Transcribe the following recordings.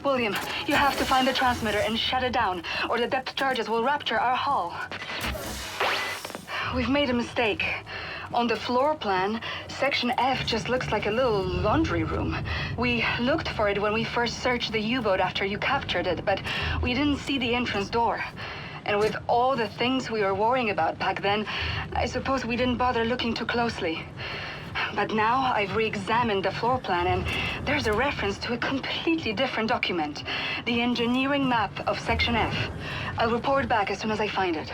William, you have to find the transmitter and shut it down, or the depth charges will rupture our hull. We've made a mistake. On the floor plan, Section F just looks like a little laundry room. We looked for it when we first searched the U-boat after you captured it, but we didn't see the entrance door. And with all the things we were worrying about back then, I suppose we didn't bother looking too closely. But now I've re-examined the floor plan, and there's a reference to a completely different document. The engineering map of Section F. I'll report back as soon as I find it.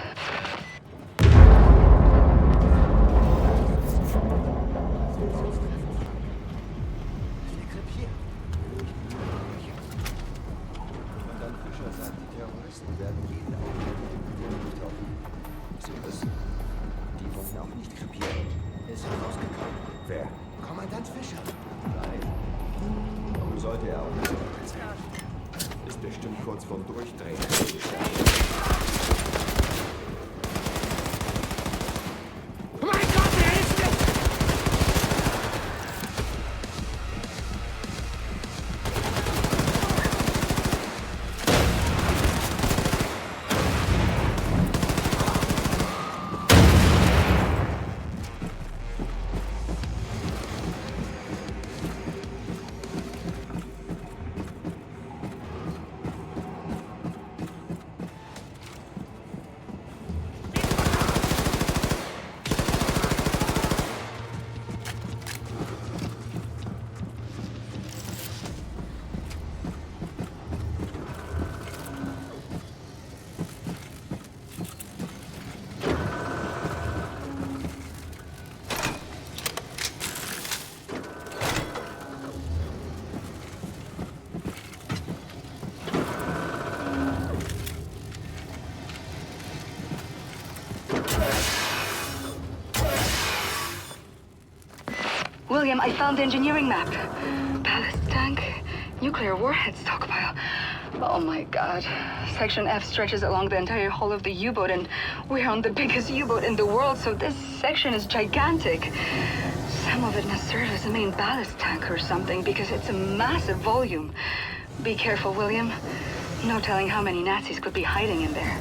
Wer? Kommandant Fischer. Nein. Warum sollte er auch nicht sein? Ist bestimmt kurz vorm Durchdrehen. William, I found the engineering map. Ballast tank, nuclear warhead stockpile. Oh my god. Section F stretches along the entire hull of the U-boat, and we're on the biggest U-boat in the world, so this section is gigantic. Some of it must serve as a main ballast tank or something, because it's a massive volume. Be careful, William. No telling how many Nazis could be hiding in there.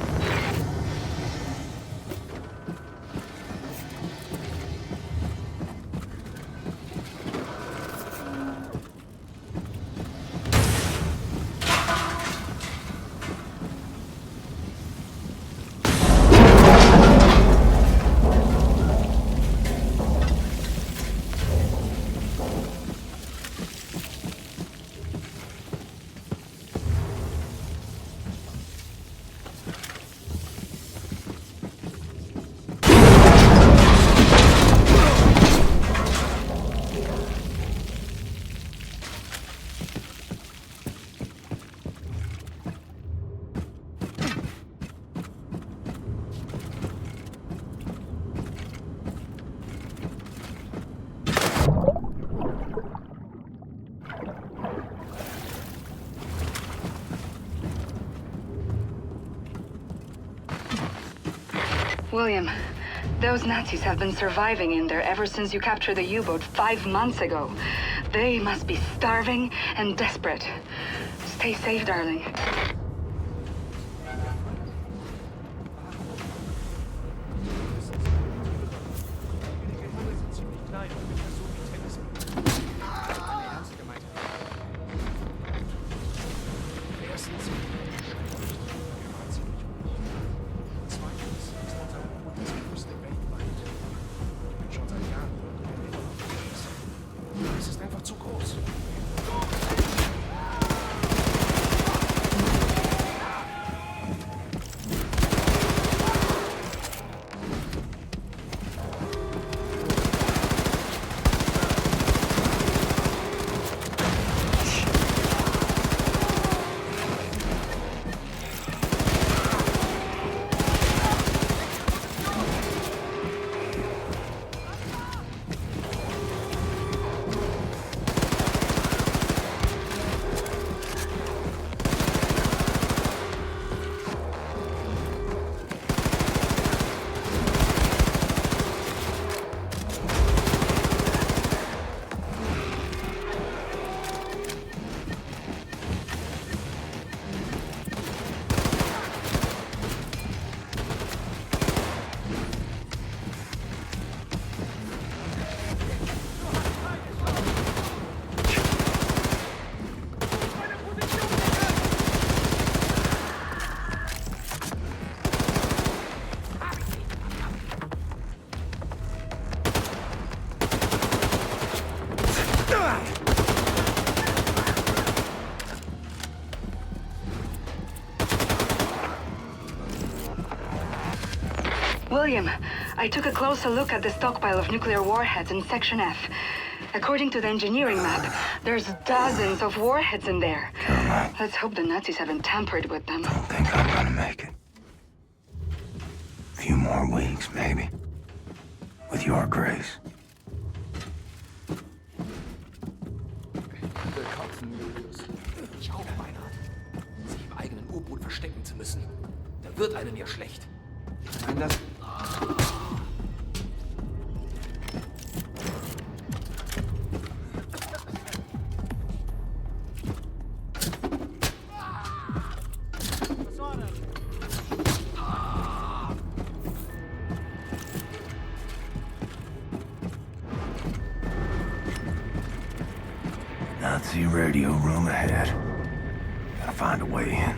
William, those Nazis have been surviving in there ever since you captured the U-boat 5 months ago. They must be starving and desperate. Stay safe, darling. William, I took a closer look at the stockpile of nuclear warheads in Section F. According to the engineering map, there's dozens of warheads in there. Let's hope the Nazis haven't tampered with them. Don't think I'm gonna make it. A few more weeks, maybe. With your grace. Willkommen, Julius. Ich auch beinahe. Sich im eigenen U-Boot verstecken zu müssen. Da wird einem ja schlecht. Ich meine das... Nazi radio room ahead. Gotta find a way in.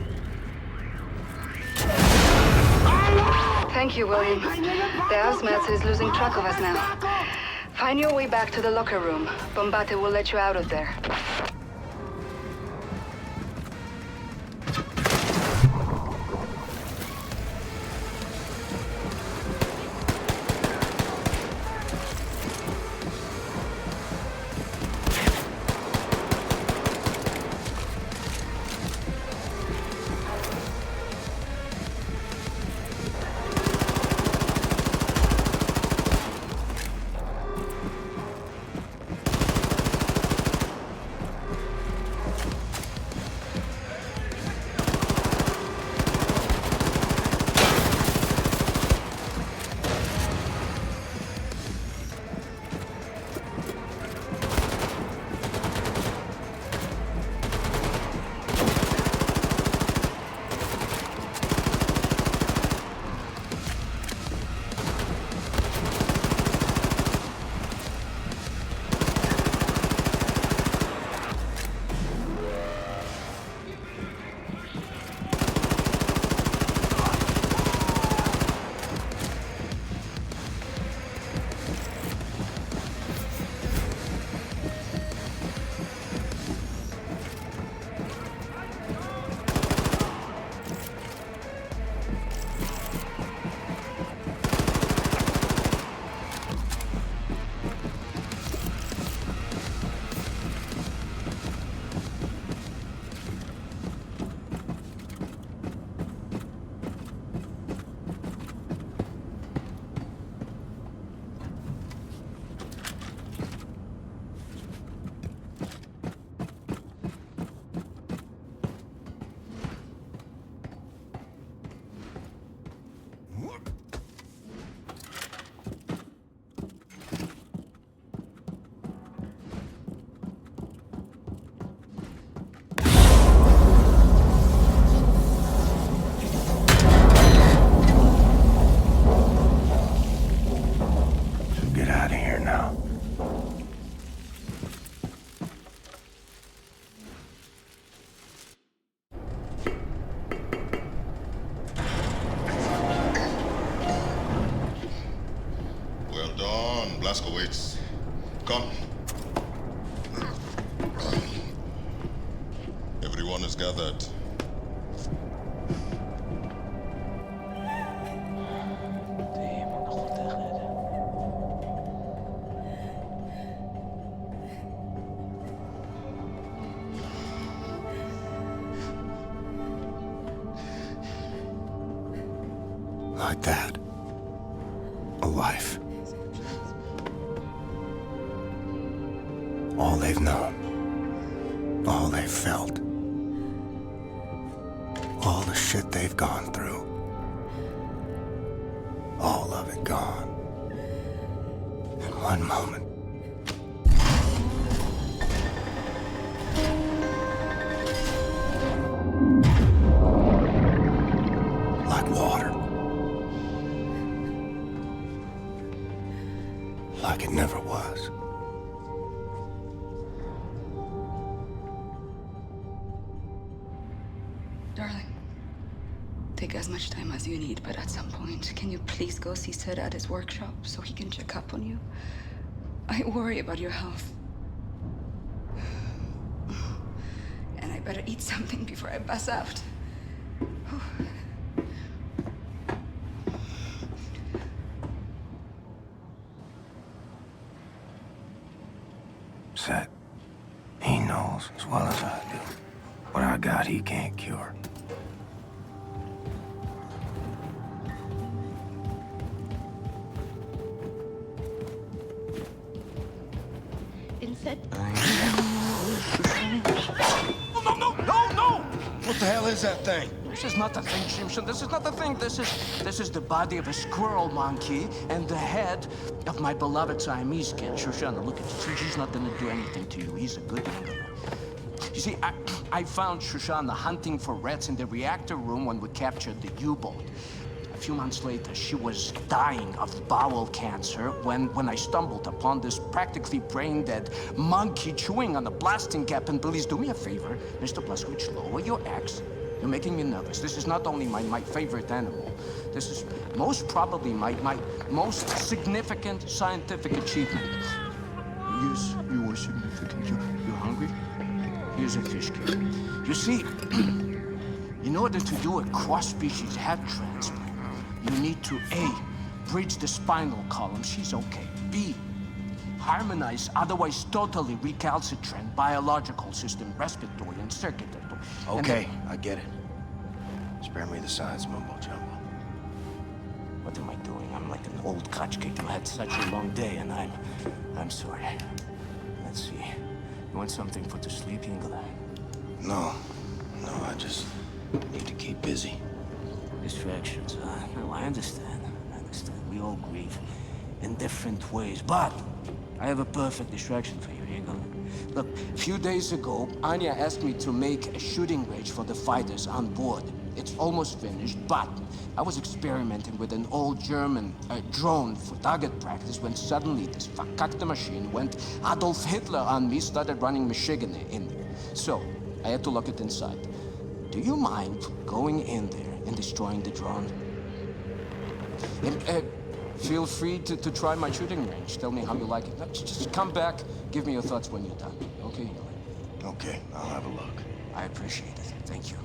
Thank you, William. The Ausmetz is losing track of us now. Find your way back to the locker room. Bombate will let you out of there. Blazkowicz. Come. Everyone is gathered. Like that. A life. All they've known. All they've felt. All the shit they've gone through. All of it gone. In one moment. Like water. Like it never was. Darling, take as much time as you need, but at some point, can you please go see Sid at his workshop so he can check up on you? I worry about your health. And I better eat something before I pass out. Set. He knows as well as I do. What I got, he can't cure. No! What the hell is that thing? This is not the thing, Simpson. This is not the thing. This is the body of a squirrel monkey and the head of my beloved Siamese kid. Shoshana, look at you. He's not gonna do anything to you. He's a good young. You see, I found Shoshana hunting for rats in the reactor room when we captured the U-boat. A few months later, she was dying of bowel cancer when I stumbled upon this practically brain-dead monkey chewing on a blasting cap. And please do me a favor, Mr. Blazkowicz, lower your axe. You're making me nervous. This is not only my favorite animal. This is most probably my most significant scientific achievement. Yes, you are significant. You hungry? Here's a fish cake. You see, in order to do a cross-species head transplant, you need to A, bridge the spinal column. She's okay. B, harmonize otherwise totally recalcitrant biological system, respiratory and circulatory. Okay, I get it. Spare me the science mumbo-jumbo. What am I doing? I'm like an old kachkik who had such a long day, and I'm sorry. Let's see. You want something for the sleeping? No, I just need to keep busy. Distractions, huh? No, I understand. We all grieve in different ways, but I have a perfect distraction for you. Here you go. Look, a few days ago, Anya asked me to make a shooting range for the fighters on board. It's almost finished, but I was experimenting with an old German drone for target practice when suddenly this verkackte machine went Adolf Hitler on me, started running Michigan in there. So, I had to lock it inside. Do you mind going in there and destroying the drone? And, feel free to try my shooting range. Tell me how you like it. No, just come back, give me your thoughts when you're done, okay? Okay, I'll have a look. I appreciate it. Thank you.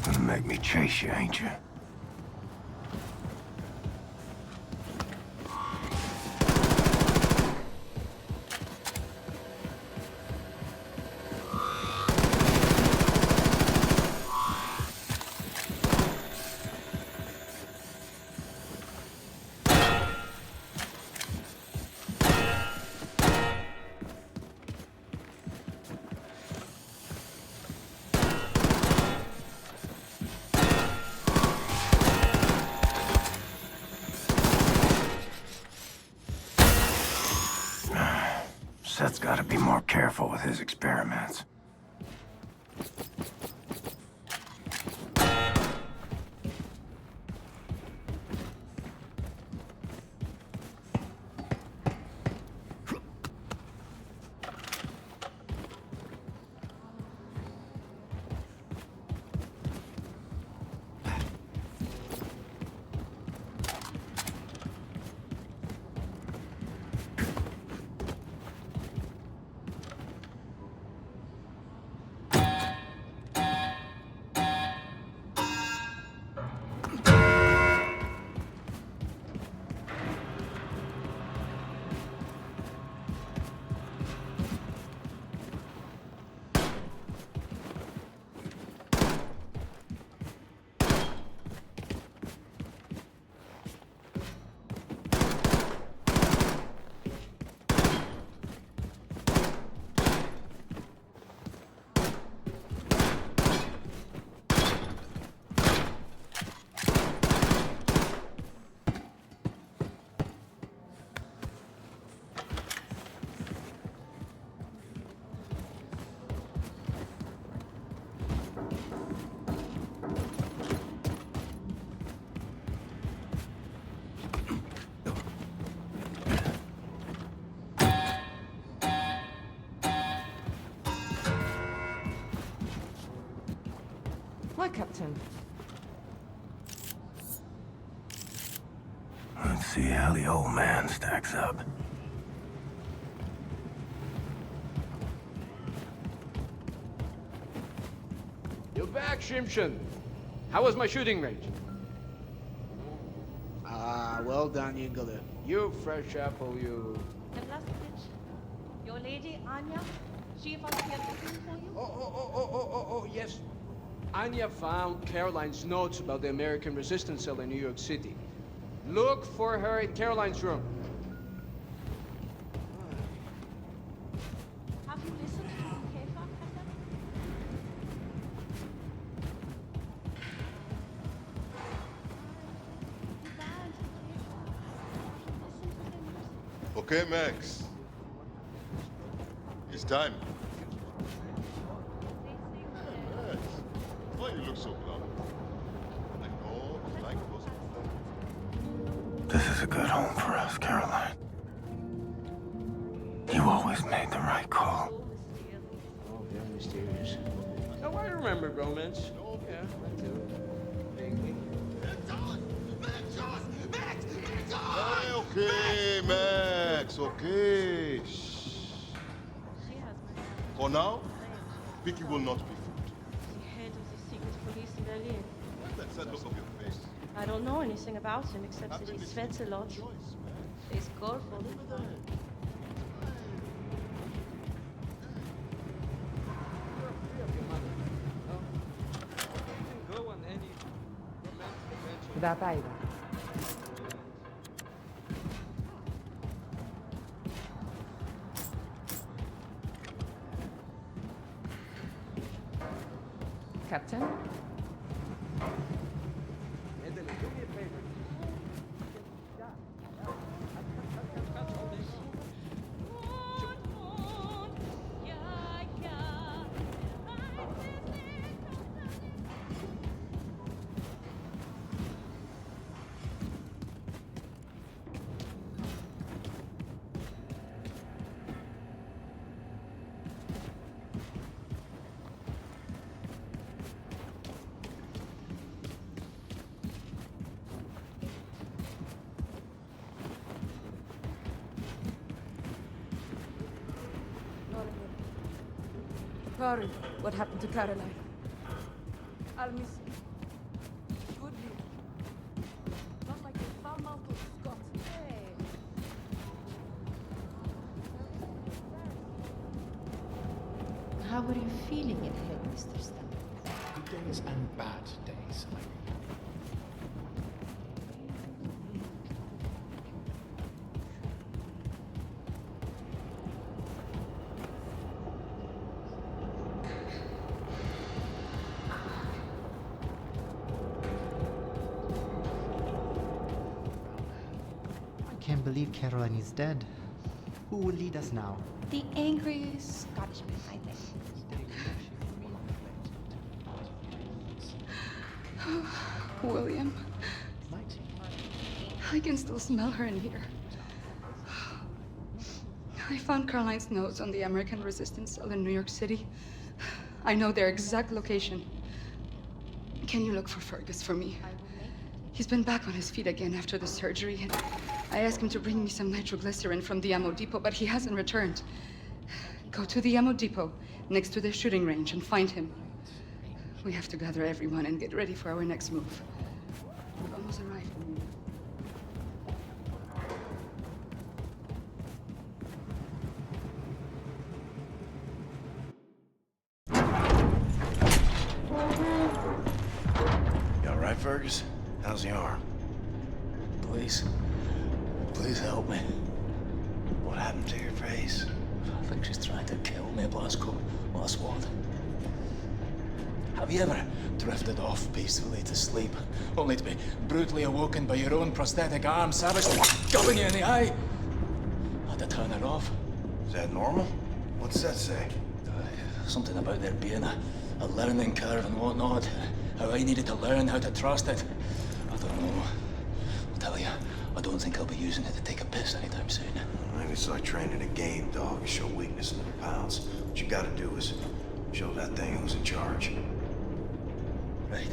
Gonna make me chase you, ain't you? Seth's gotta be more careful with his experiments. Hi, Captain. Let's see how the old man stacks up. You're back, Shimshon. How was my shooting range? Ah, well done, Yingler. You fresh apple, you. Blazkowicz, your lady, Anya, she was here looking for you? Oh, yes. Anya found Caroline's notes about the American resistance cell in New York City. Look for her in Caroline's room. Have you listened to the Käfer, Captain? Okay, Max. It's time. Yes. Why you look so glum? I know, like was. This is a good home for us, Caroline. You always made the right call. Oh, very mysterious. Oh, I remember romance. Yeah, I do. Vaguely. Okay, Max, okay. Shh. She has For now, Vicky will not be fooled. the head of the secret police in Berlin. That's that look of your face. I don't know anything about him except that he sweats a lot. Choice, man. He's colorful. Go on any romantic adventure. Without either. Captain? Madeline, do me a favor. Sorry, what happened to Caroline? I'll miss you. Good news. Not like a foul mouth of Scott. Hey. How are you feeling in here, Mr. Stan? Good days and bad days, I mean. I can't believe Caroline is dead. Who will lead us now? The angry Scotchman, I think. William. I can still smell her in here. I found Caroline's notes on the American resistance cell in New York City. I know their exact location. Can you look for Fergus for me? He's been back on his feet again after the surgery, and I asked him to bring me some nitroglycerin from the ammo depot, but he hasn't returned. Go to the ammo depot, next to the shooting range, and find him. We have to gather everyone and get ready for our next move. We've almost arrived. You all right, Fergus? How's the arm? Please help me. What happened to your face? I think she's trying to kill me, Blazko. Last word. Have you ever drifted off peacefully to sleep, only to be brutally awoken by your own prosthetic arm savagely gubbing you in the eye? I had to turn it off. Is that normal? What's that say? Something about there being a learning curve and whatnot. How I needed to learn how to trust it. I don't know. I'll tell you, I don't think I'll be using it to take a piss anytime soon. Maybe it's like training a game dog. You show weakness in the pounds. What you gotta do is show that thing who's in charge. Right.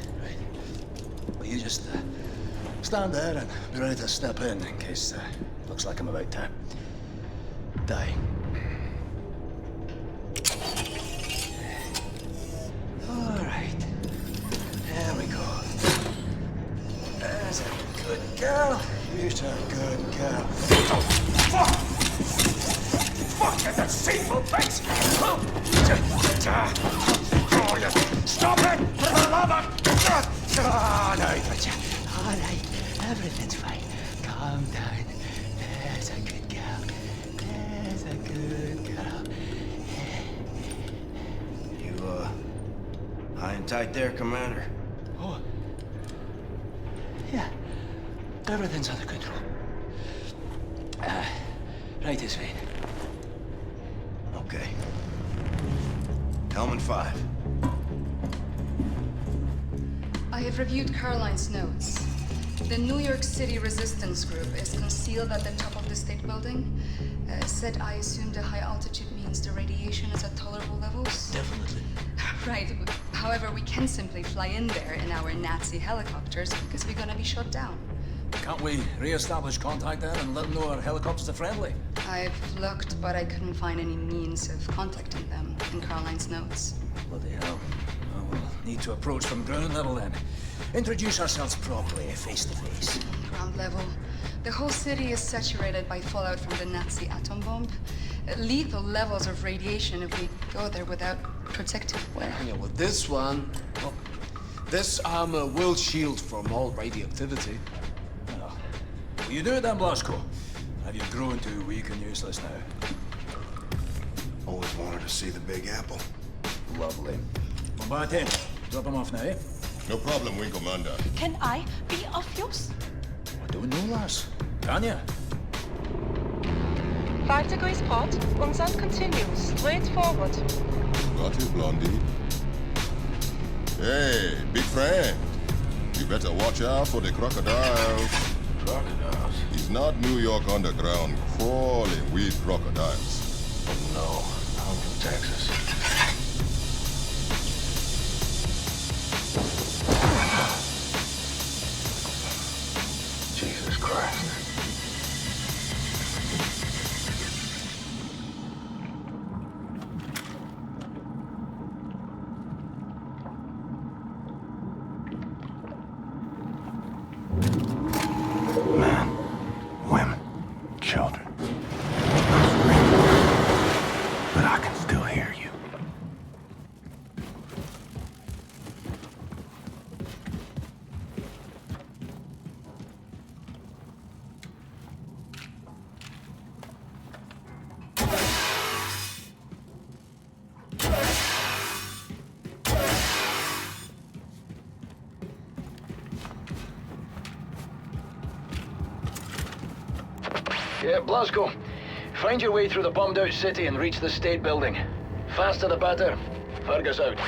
Well, you just stand there and be ready to step in case looks like I'm about to die. All right. There we go. There's a good girl. You're a good girl. Oh, fuck! Fuck, you deceitful bitch! Oh, you stop it! For the love of... Oh, no, gotcha. All right, everything's fine. Calm down. There's a good girl. There's a good girl. You, high and tight there, Commander? Oh. Yeah. Everything's under control. Right this way. Okay. Helmet 5. I have reviewed Caroline's notes. The New York City resistance group is concealed at the top of the state building. Said I assume the high altitude means the radiation is at tolerable levels? Definitely. Right. However, we can simply fly in there in our Nazi helicopters because we're gonna be shot down. Can't we re-establish contact there and let them know our helicopters are friendly? I've looked, but I couldn't find any means of contacting them in Caroline's notes. Bloody hell. Well, we'll need to approach from ground level then. Introduce ourselves properly, face to face. Ground level. The whole city is saturated by fallout from the Nazi atom bomb. Lethal levels of radiation if we go there without protective wear. Yeah, well, this one... Well, this armor will shield from all radioactivity. Oh. Will you do it then, Blazko? Have you grown too weak and useless now? Always wanted to see the Big Apple. Lovely. Well, back in. Drop him off now, eh? No problem, Wing Commander. Can I be of use? I don't know, lass. Can ya? 5 degrees port. Umsat continues. Straight forward. Got it, Blondie. Hey, big friend. You better watch out for the crocodiles. Crocodiles? It's not New York underground crawling with crocodiles. Oh, no. I'm from Texas. Jesus Christ. Men, women, children. But I can still hear you. Yeah, Blazko. Find your way through the bombed-out city and reach the state building. Faster the better. Fergus out.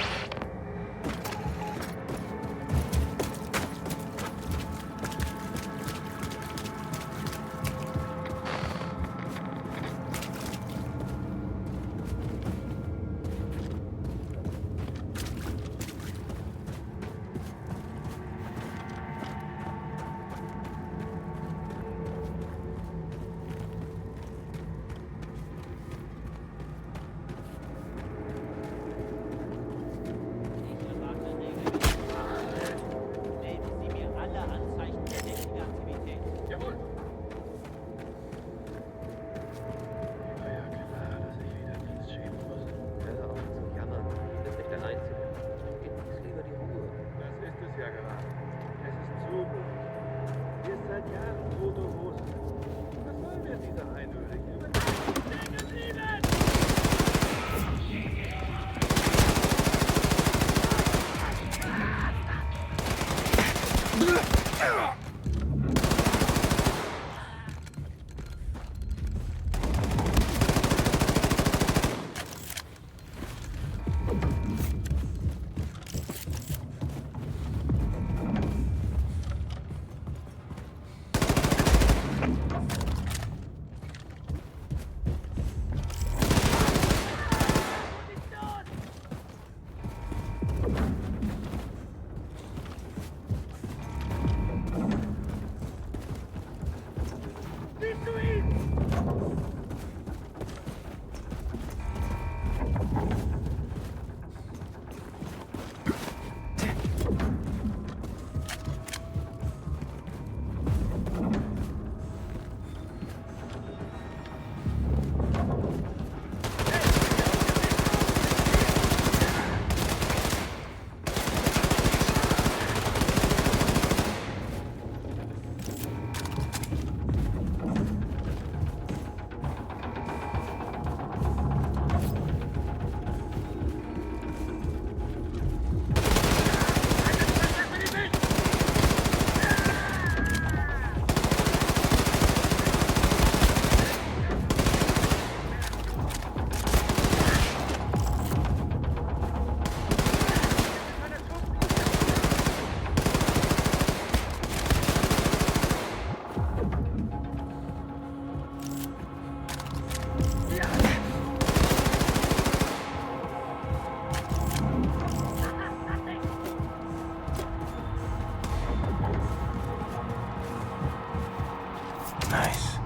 Nice.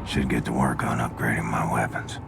Should get to work on upgrading my weapons.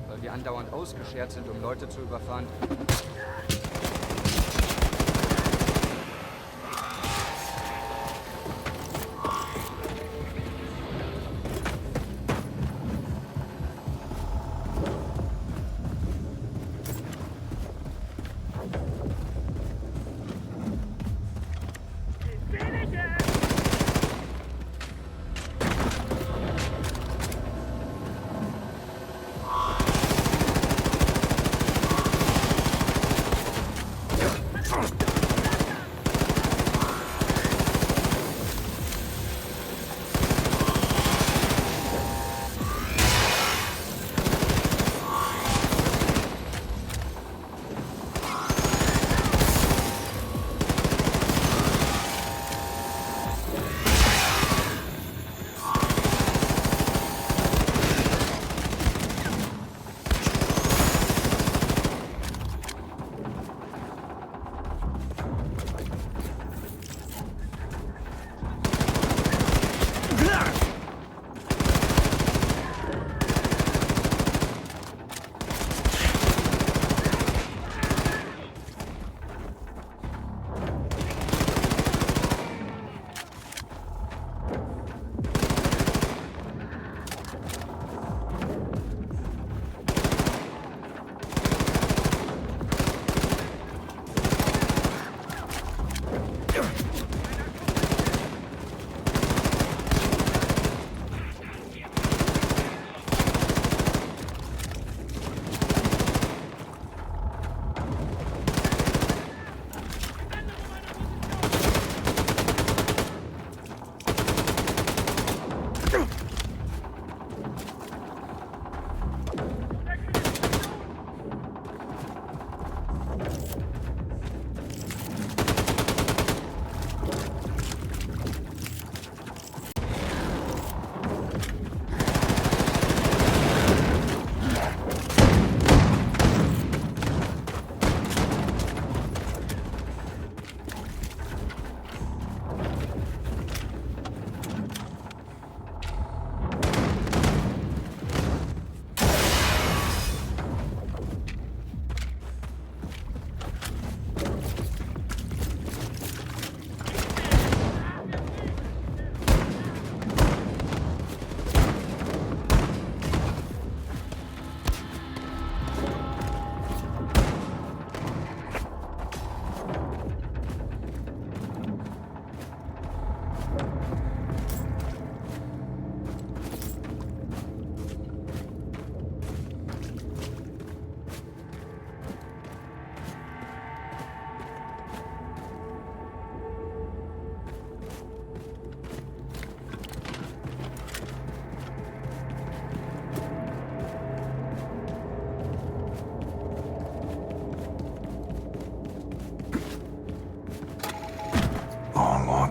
Weil wir andauernd ausgeschert sind, um Leute zu überfahren.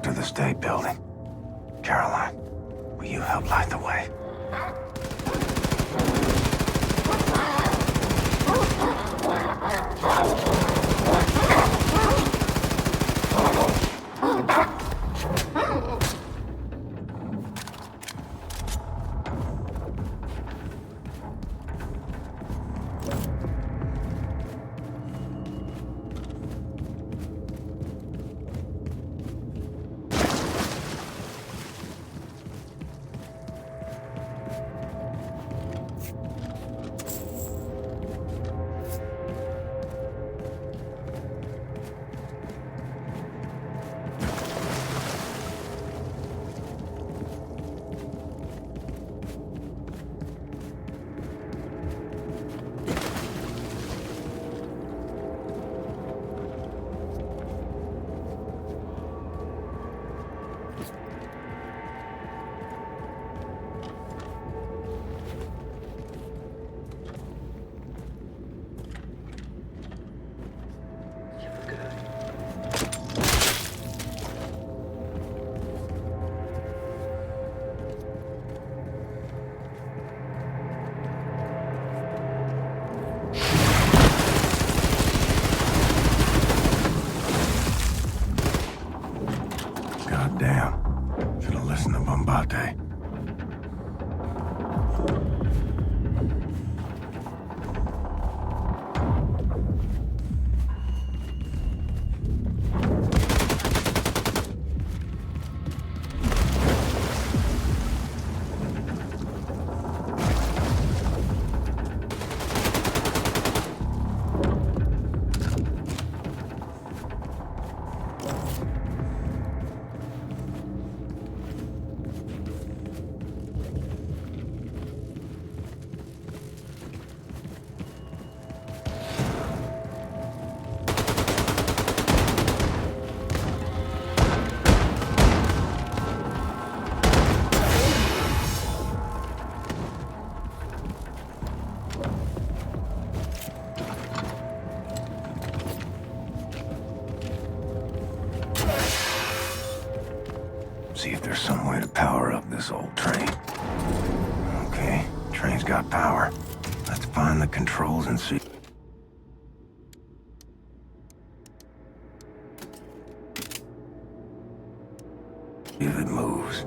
To the state building. Caroline, will you help light the way? see if there's some way to power up this old train. Okay, train's got power. Let's find the controls and see if it moves.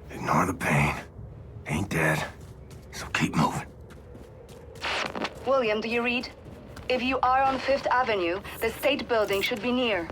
Ignore the pain. Ain't dead. So keep moving. William, do you read? If you are on 5th Avenue, the State Building should be near.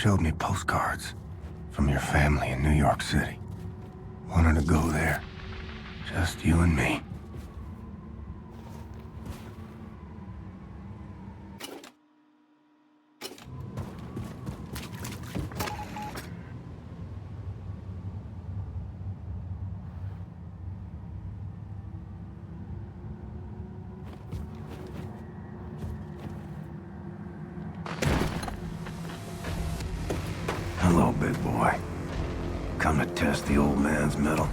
showed me postcards from your family in New York City. Wanted to go there. Just you and me. Hello, big boy. Come to test the old man's mettle.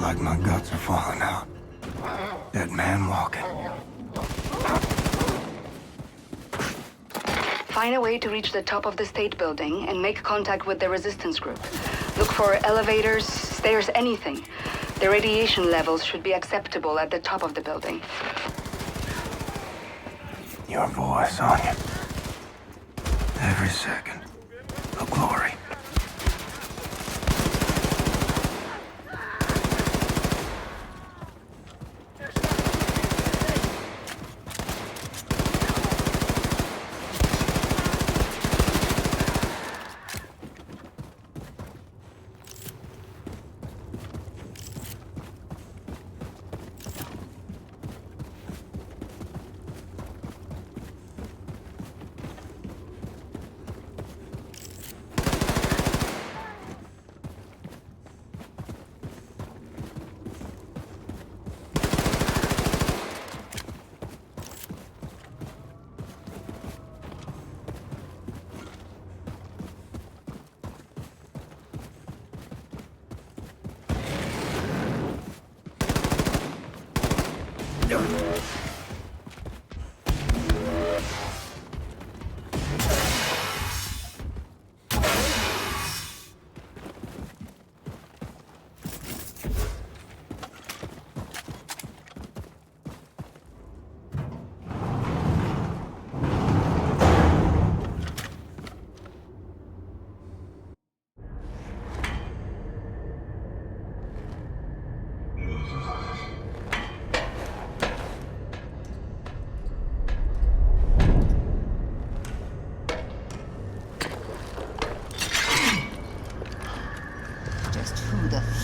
Like my guts are falling out. Dead man walking. Find a way to reach the top of the state building and make contact with the resistance group. Look for elevators, stairs, anything. The radiation levels should be acceptable at the top of the building. Your voice, Anya. Every second. A glory.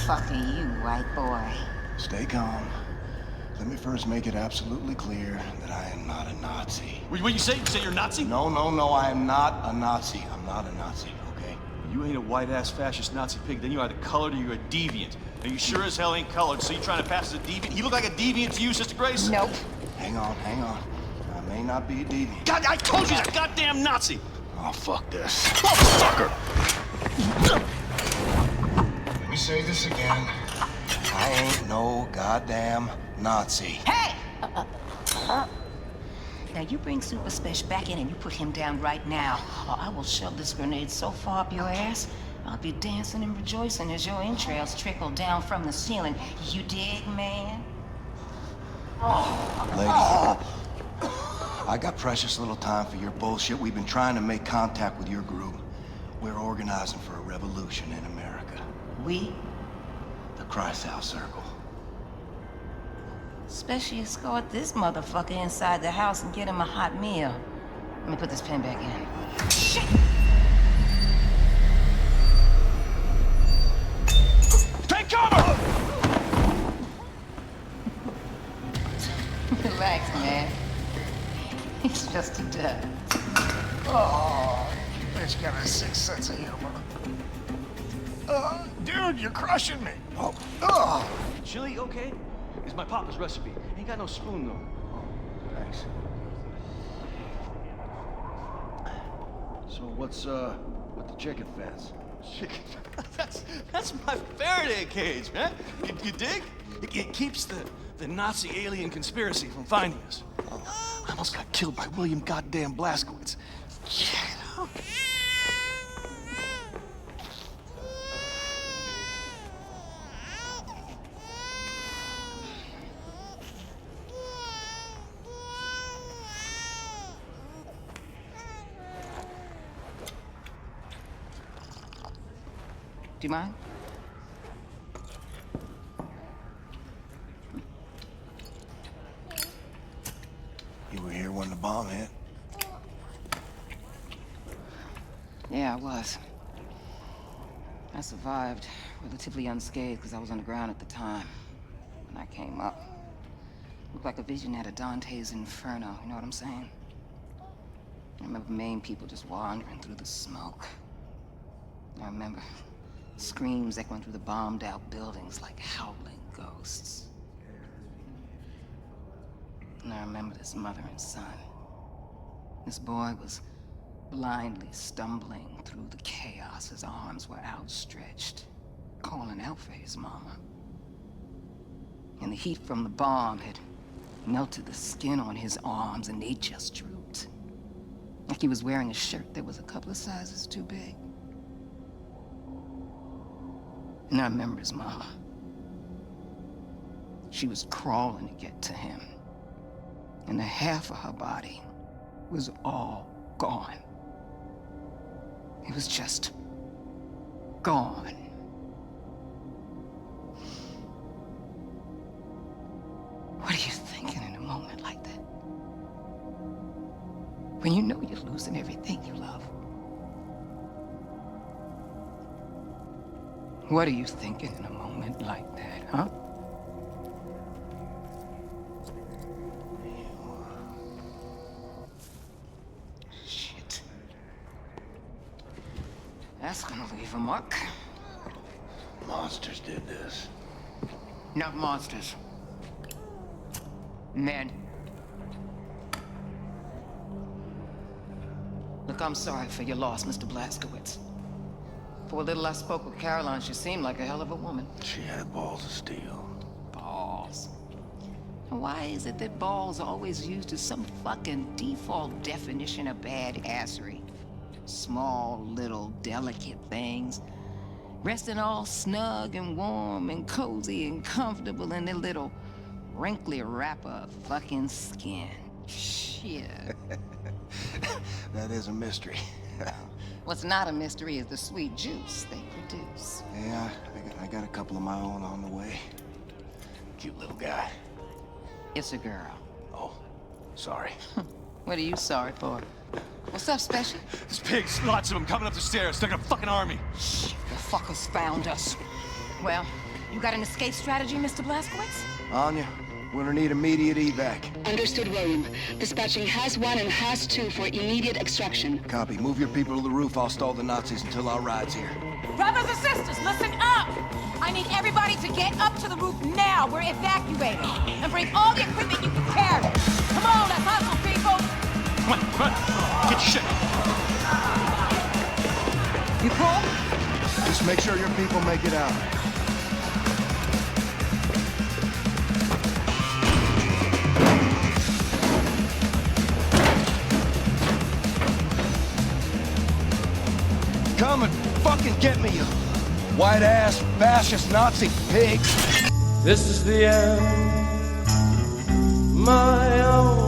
Fuck are you, white boy? Stay calm. Let me first make it absolutely clear that I am not a Nazi. What you say? You say you're a Nazi? No, I am not a Nazi. I'm not a Nazi, okay? You ain't a white-ass fascist Nazi pig, then you're either colored or you're a deviant. And you sure as hell ain't colored, so you trying to pass as a deviant? He look like a deviant to you, Sister Grace? Nope. Hang on. I may not be a deviant. God, I told you he's a goddamn Nazi! Oh, fuck this. Motherfucker! Let me say this again. I ain't no goddamn Nazi. Hey! Now you bring Super Special back in and you put him down right now, or I will shove this grenade so far up your ass, I'll be dancing and rejoicing as your entrails trickle down from the ceiling. You dig, man? Lady, I got precious little time for your bullshit. We've been trying to make contact with your group. We're organizing for a revolution in America. We? The Kreisau Circle. Especially escort this motherfucker inside the house and get him a hot meal. Let me put this pen back in. Shit! Take cover! Relax, man. He's just a duck. Oh, you bitch got a sick sense of humor. Dude, you're crushing me. Chili, okay? It's my papa's recipe. Ain't got no spoon, though. Oh, thanks. So what's with the chicken fence? Chicken? That's my Faraday cage, man. You dig? It keeps the Nazi alien conspiracy from finding us. I almost got killed by William goddamn Blazkowicz. Yeah. Do you mind? You were here when the bomb hit? Yeah, I was. I survived relatively unscathed because I was underground at the time. When I came up, looked like a vision out of Dante's Inferno, you know what I'm saying? I remember Maine people just wandering through the smoke. I remember screams echoing through the bombed-out buildings like howling ghosts. And I remember this mother and son. This boy was blindly stumbling through the chaos. His arms were outstretched, calling out for his mama. And the heat from the bomb had melted the skin on his arms, and they just drooped. Like he was wearing a shirt that was a couple of sizes too big. And I remember his mama. She was crawling to get to him. And the half of her body was all gone. It was just gone. What are you thinking in a moment like that? When you know you're losing everything you love? What are you thinking in a moment like that, huh? Shit. That's gonna leave a mark. Monsters did this. Not monsters. Men. Look, I'm sorry for your loss, Mr. Blazkowicz. For a little I spoke with Caroline, she seemed like a hell of a woman. She had balls of steel. Balls. Why is it that balls are always used as some fucking default definition of badassery? Small, little, delicate things. Resting all snug and warm and cozy and comfortable in their little wrinkly wrapper of fucking skin. Shit. That is a mystery. What's not a mystery is the sweet juice they produce. Yeah, I got a couple of my own on the way. Cute little guy. It's a girl. Oh, sorry. What are you sorry for? What's up, Special? There's pigs, lots of them coming up the stairs. They're like a fucking army. Shit, the fuckers found us. Well, you got an escape strategy, Mr. Blazkowicz? Anya, we're gonna need immediate evac. Understood, William. Dispatching Has 1 and Has 2 for immediate extraction. Copy. Move your people to the roof. I'll stall the Nazis until our ride's here. Brothers and sisters, listen up! I need everybody to get up to the roof now. We're evacuating. And bring all the equipment you can carry. Come on, let's hustle, people! Come on. Get your shit. You cool? Just make sure your people make it out. Come and fucking get me, you white-ass fascist Nazi pig. This is the end, my own.